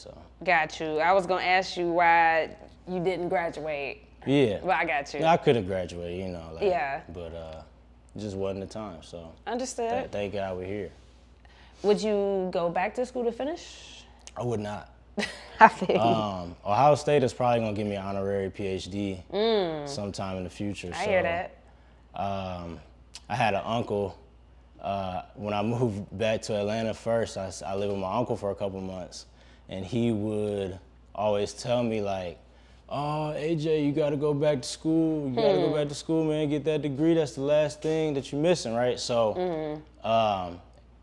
So. Got you. I was gonna ask you why you didn't graduate. Yeah. But I got you. Yeah, I could have graduated, you know. Like, yeah. But it just wasn't the time. So. Understood. Thank God we're here. Would you go back to school to finish? I would not. I feel you. Ohio State is probably gonna give me an honorary PhD sometime in the future. I hear that. I had an uncle. When I moved back to Atlanta first, I lived with my uncle for a couple months, and he would always tell me like, "Oh, AJ, you got to go back to school. You got to go back to school, man. Get that degree. That's the last thing that you're missing, right?" So,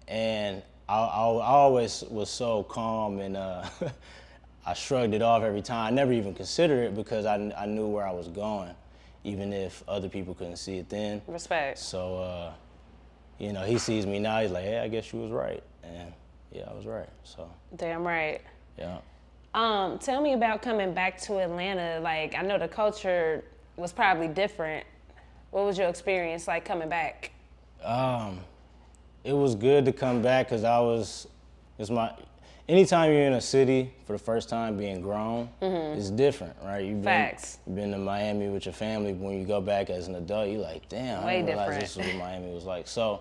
and I always was so calm, and I shrugged it off every time. I never even considered it because I knew where I was going, even if other people couldn't see it then. Respect. So, you know, he sees me now. He's like, "Hey, I guess you was right," and yeah, I was right. So. Damn right. Yeah. Tell me about coming back to Atlanta. Like, I know the culture was probably different. What was your experience like coming back? It was good to come back because anytime you're in a city for the first time being grown, it's different, right? Facts. You've been to Miami with your family, but when you go back as an adult, you're like, damn, I didn't realize this was what Miami was like. So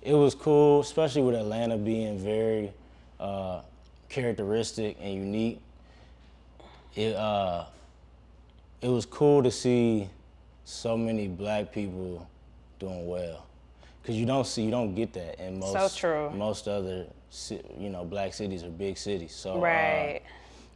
it was cool, especially with Atlanta being very characteristic and unique. It was cool to see so many black people doing well, because you don't get that in most other black cities or big cities. So right.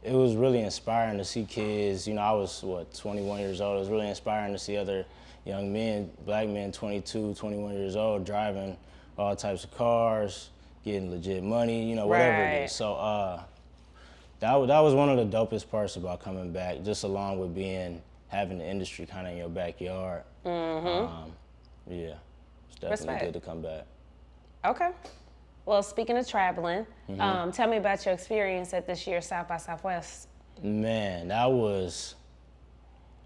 It was really inspiring to see kids. You know, I was 21 years old. It was really inspiring to see other young men, black men, 22, 21 years old, driving all types of cars, getting legit money, whatever it is. So that was one of the dopest parts about coming back, just along with having the industry kind of in your backyard. Yeah, it's definitely good to come back. Okay. Well, speaking of traveling, tell me about your experience at this year's South by Southwest. Man, that was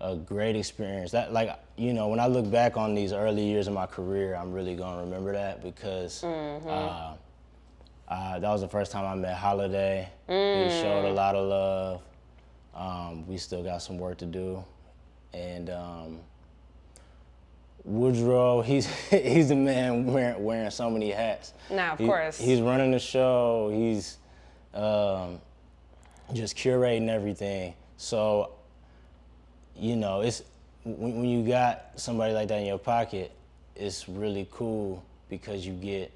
a great experience. When I look back on these early years of my career, I'm really gonna remember that because that was the first time I met Holiday. He showed a lot of love. We still got some work to do, and Woodrow, he's the man wearing so many hats. Now, of course. He's running the show. He's just curating everything. So, it's when you got somebody like that in your pocket, it's really cool because you get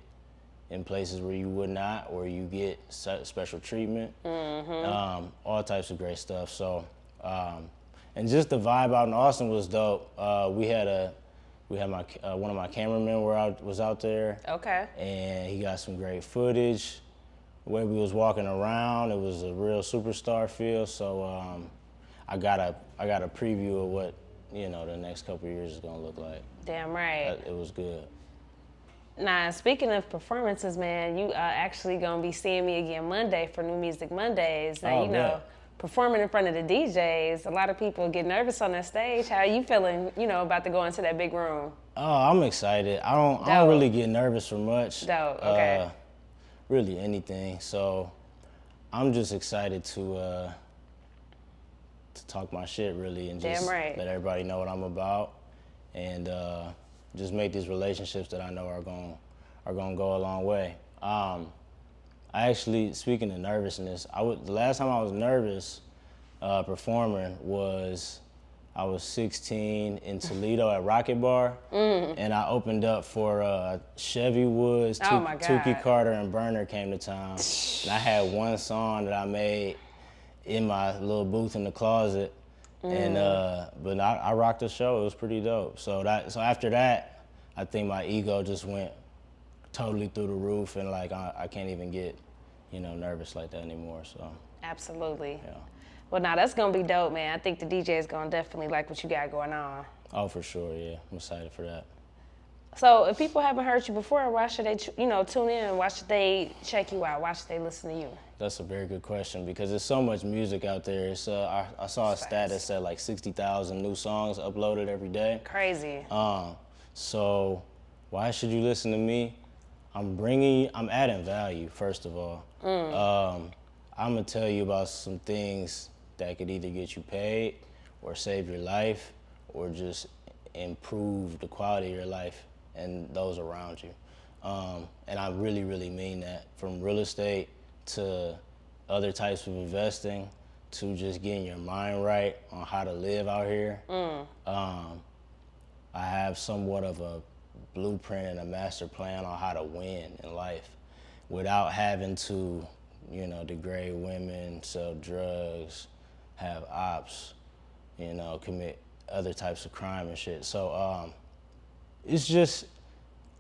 in places where you would not, or you get special treatment, all types of great stuff. So, and just the vibe out in Austin was dope. We had one of my cameramen was out there. Okay. And he got some great footage. The way we was walking around, it was a real superstar feel. So I got a preview of what the next couple of years is gonna look like. Damn right. It was good. Now, speaking of performances, man, you are actually gonna be seeing me again Monday for New Music Mondays. Now, performing in front of the DJs, a lot of people get nervous on that stage. How are you feeling, about to go into that big room? Oh, I'm excited. I don't really get nervous for much. Dope, okay. Really anything. So I'm just excited to talk my shit, really, and just let everybody know what I'm about, and just make these relationships that I know are gonna go a long way. I actually, speaking of nervousness, the last time I was nervous performing was I was 16 in Toledo at Rocket Bar, and I opened up for Chevy Woods, Tukey Carter, and Burner came to town. And I had one song that I made in my little booth in the closet, and but I rocked the show. It was pretty dope. So after that, I think my ego just went totally through the roof, and I can't even get nervous like that anymore. So absolutely. Yeah. Well, now that's gonna be dope, man. I think the DJ is gonna definitely like what you got going on. Oh, for sure, yeah. I'm excited for that. So if people haven't heard you before, why should they, tune in? Why should they check you out? Why should they listen to you? That's a very good question because there's so much music out there. It's, I saw a stat that said 60,000 new songs uploaded every day. Crazy. So why should you listen to me? I'm adding value, first of all. I'm gonna tell you about some things that could either get you paid or save your life or just improve the quality of your life and those around you. And I really, really mean that, from real estate to other types of investing to just getting your mind right on how to live out here. I have somewhat of a blueprint and a master plan on how to win in life without having to, you know, degrade women, sell drugs, have ops, you know, commit other types of crime and shit. So it's just,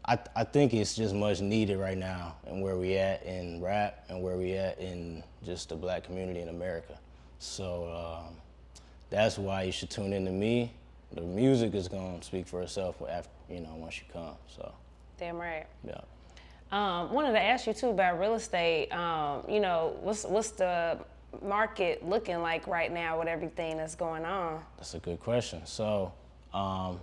I think it's just much needed right now, and where we at in rap and where we at in just the black community in America. So that's why you should tune in to me. The music is gonna speak for itself after, you know, once you come. So. Damn right. Yeah. Wanted to ask you too about real estate. You know, what's the market looking like right now with everything that's going on? That's a good question. So I'm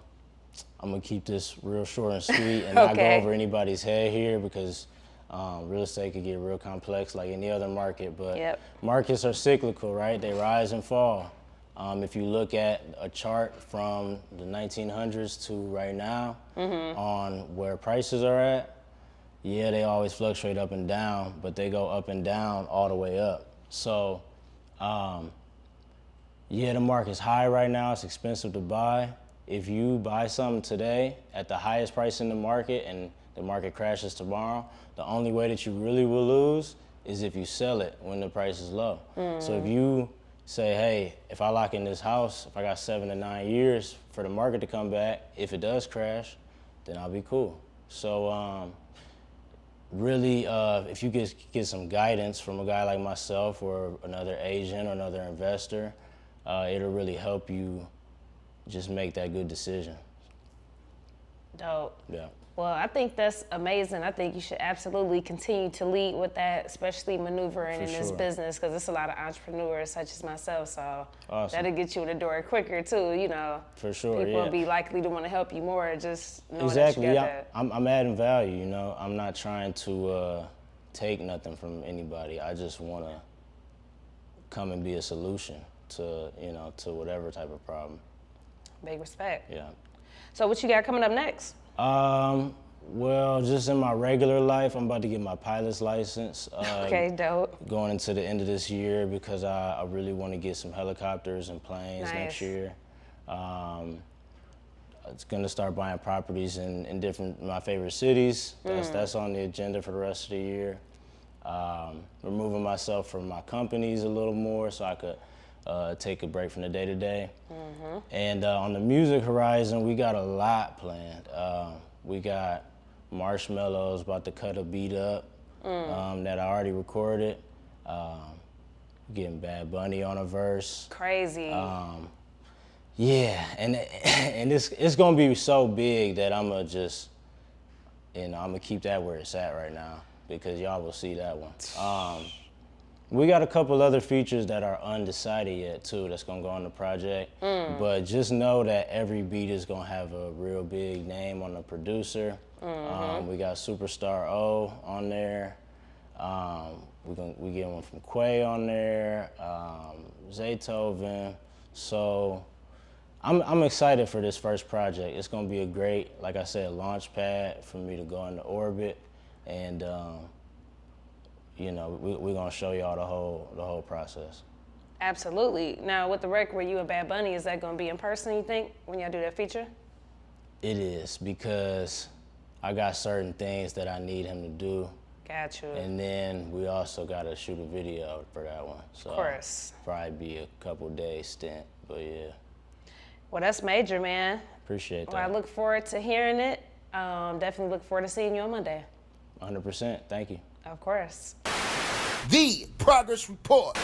gonna keep this real short and sweet and not go over anybody's head here, because real estate could get real complex like any other market. But markets are cyclical, right? They rise and fall. If you look at a chart from the 1900s to right now on where prices are at, yeah, they always fluctuate up and down, but they go up and down all the way up. So, yeah, the market's high right now. It's expensive to buy. If you buy something today at the highest price in the market and the market crashes tomorrow, the only way that you really will lose is if you sell it when the price is low. So if you say, hey, if I lock in this house, if I got 7 to 9 years for the market to come back, if it does crash, then I'll be cool. So really, if you get some guidance from a guy like myself or another agent or another investor, it'll really help you just make that good decision. Dope. Yeah. Well, I think that's amazing. I think you should absolutely continue to lead with that, especially maneuvering in this business, because it's a lot of entrepreneurs such as myself. So that'll get you in the door quicker too. You know, for sure. People will be likely to want to help you more. Just knowing exactly. That you got that. I'm adding value. You know, I'm not trying to take nothing from anybody. I just want to come and be a solution to, you know, to whatever type of problem. Big respect. Yeah. So what you got coming up next? Well, just in my regular life, I'm about to get my pilot's license. Okay, dope. Going into the end of this year, because I really want to get some helicopters and planes next year. It's gonna start buying properties in different, my favorite cities. That's on the agenda for the rest of the year. Removing myself from my companies a little more so I could take a break from the day-to-day. And on the music horizon, we got a lot planned. We got Marshmello's about to cut a beat up that I already recorded. Getting Bad Bunny on a verse. Crazy. Yeah, and it's gonna be so big that I'm gonna just, you know, I'm gonna keep that where it's at right now, because y'all will see that one. We got a couple other features that are undecided yet too that's gonna go on the project. But just know that every beat is gonna have a real big name on the producer. We got Superstar O on there. We get one from Quay on there, Zaytoven. So I'm excited for this first project. It's gonna be a great, like I said, launch pad for me to go into orbit, and you know, we're gonna show y'all the whole process. Absolutely. Now, with the record where you and Bad Bunny, is that gonna be in person, you think, when y'all do that feature? It is, because I got certain things that I need him to do. Got you. And then we also gotta shoot a video for that one. So of course. Probably be a couple days stint, but yeah. Well, that's major, man. Appreciate that. Well, I look forward to hearing it. Definitely look forward to seeing you on Monday. 100%. Thank you. Of course. The Progress Report.